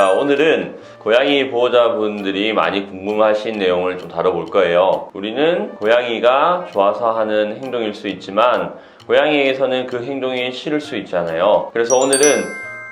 자, 오늘은 고양이 보호자분들이 많이 궁금하신 내용을 좀 다뤄볼 거예요. 우리는 고양이가 좋아서 하는 행동일 수 있지만 고양이에게서는 그 행동이 싫을 수 있잖아요. 그래서 오늘은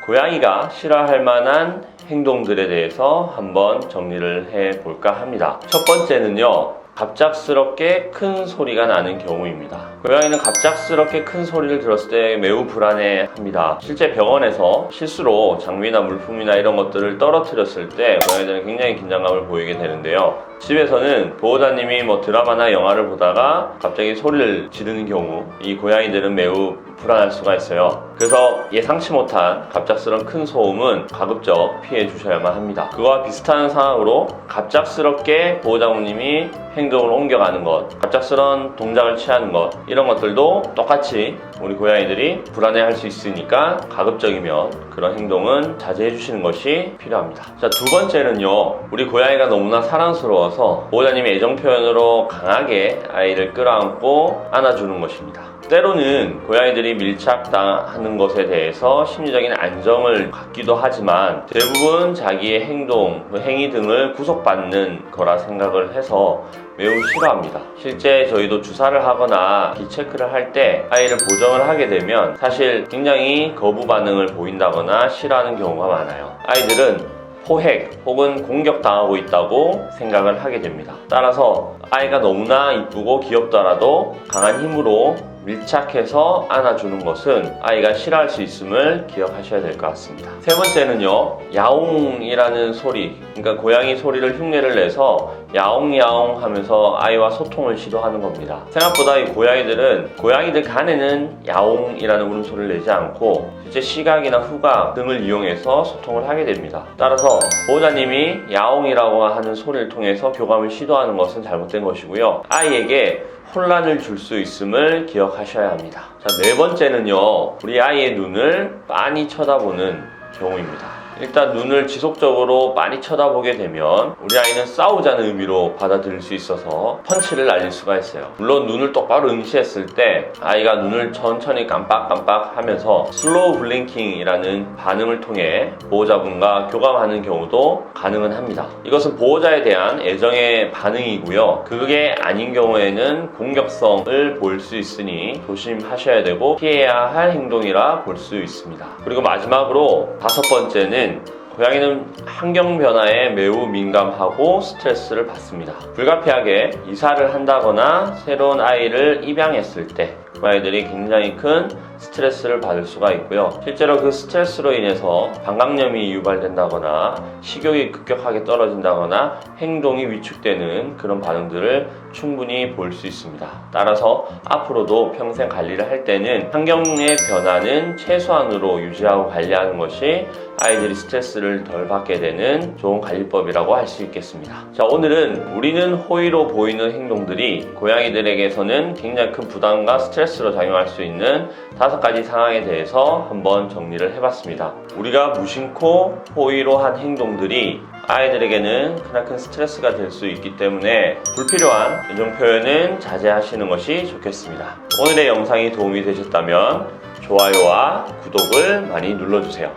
고양이가 싫어할 만한 행동들에 대해서 한번 정리를 해볼까 합니다. 첫 번째는요, 갑작스럽게 큰 소리가 나는 경우입니다. 고양이는 갑작스럽게 큰 소리를 들었을 때 매우 불안해합니다. 실제 병원에서 실수로 장비나 물품이나 이런 것들을 떨어뜨렸을 때 고양이들은 굉장히 긴장감을 보이게 되는데요. 집에서는 보호자님이 드라마나 영화를 보다가 갑자기 소리를 지르는 경우 이 고양이들은 매우 불안할 수가 있어요. 그래서 예상치 못한 갑작스러운 큰 소음은 가급적 피해 주셔야만 합니다. 그와 비슷한 상황으로 갑작스럽게 보호자님이 행동을 옮겨가는 것, 갑작스러운 동작을 취하는 것, 이런 것들도 똑같이 우리 고양이들이 불안해할 수 있으니까 가급적이면 그런 행동은 자제해 주시는 것이 필요합니다. 자, 두 번째는요, 우리 고양이가 너무나 사랑스러워서 보호자님의 애정 표현으로 강하게 아이를 끌어안고 안아주는 것입니다. 때로는 고양이들이 밀착당하는 것에 대해서 심리적인 안정을 갖기도 하지만 대부분 자기의 행동, 행위 등을 구속받는 거라 생각을 해서 매우 싫어합니다. 실제 저희도 주사를 하거나 기 체크를 할 때 아이를 보정을 하게 되면 사실 굉장히 거부 반응을 보인다거나 싫어하는 경우가 많아요. 아이들은 포획 혹은 공격당하고 있다고 생각을 하게 됩니다. 따라서 아이가 너무나 이쁘고 귀엽더라도 강한 힘으로 밀착해서 안아주는 것은 아이가 싫어할 수 있음을 기억하셔야 될 것 같습니다. 세 번째는요, 야옹이라는 소리, 그러니까 고양이 소리를 흉내를 내서 야옹야옹 하면서 아이와 소통을 시도하는 겁니다. 생각보다 이 고양이들 간에는 야옹이라는 울음소리를 내지 않고 실제 시각이나 후각 등을 이용해서 소통을 하게 됩니다. 따라서 보호자님이 야옹이라고 하는 소리를 통해서 교감을 시도하는 것은 잘못된 것이고요, 아이에게 혼란을 줄 수 있음을 기억하셔야 합니다. 자, 네 번째는요, 우리 아이의 눈을 많이 쳐다보는 경우입니다. 일단 눈을 지속적으로 많이 쳐다보게 되면 우리 아이는 싸우자는 의미로 받아들일 수 있어서 펀치를 날릴 수가 있어요. 물론 눈을 똑바로 응시했을 때 아이가 눈을 천천히 깜빡깜빡 하면서 슬로우 블링킹이라는 반응을 통해 보호자분과 교감하는 경우도 가능은 합니다. 이것은 보호자에 대한 애정의 반응이고요, 그게 아닌 경우에는 공격성을 보일 수 있으니 조심하셔야 되고 피해야 할 행동이라 볼 수 있습니다. 그리고 마지막으로 다섯 번째는 고양이는 환경 변화에 매우 민감하고 스트레스를 받습니다. 불가피하게 이사를 한다거나 새로운 아이를 입양했을 때 고양이들이 굉장히 큰 스트레스를 받을 수가 있고요. 실제로 그 스트레스로 인해서 방광염이 유발된다거나 식욕이 급격하게 떨어진다거나 행동이 위축되는 그런 반응들을 충분히 볼 수 있습니다. 따라서 앞으로도 평생 관리를 할 때는 환경의 변화는 최소한으로 유지하고 관리하는 것이 아이들이 스트레스를 덜 받게 되는 좋은 관리법이라고 할 수 있겠습니다. 자, 오늘은 우리는 호의로 보이는 행동들이 고양이들에게서는 굉장히 큰 부담과 스트레스로 작용할 수 있는 5가지 상황에 대해서 한번 정리를 해봤습니다. 우리가 무심코 호의로 한 행동들이 아이들에게는 크나큰 스트레스가 될 수 있기 때문에 불필요한 애정 표현은 자제하시는 것이 좋겠습니다. 오늘의 영상이 도움이 되셨다면 좋아요와 구독을 많이 눌러주세요.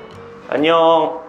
안녕!